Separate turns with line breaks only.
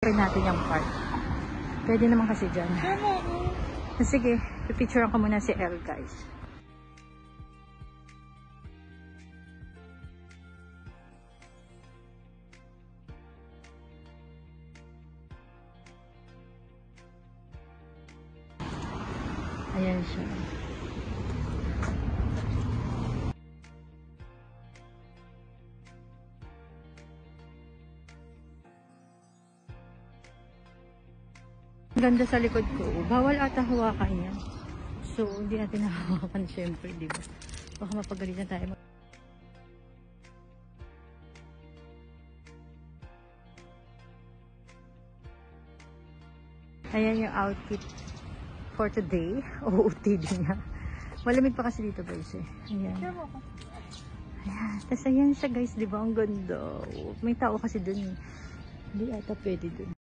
Try natin yung park. Pwede naman kasi dyan. Sige, pipicturean ko muna si Elle, guys. Ayan siya. Ganda sa likod ko. Bawal ata hawakan yan. So, hindi natin hawakan syempre, di ba? Baka mapagalitan tayo. Ayan yung outfit for today. OOTD nga. Malamig pa kasi dito, guys eh. Ayan. Ayan. Tapos ayan siya, guys, di ba? Ang ganda. May tao kasi dun. Hindi ata pwede dun.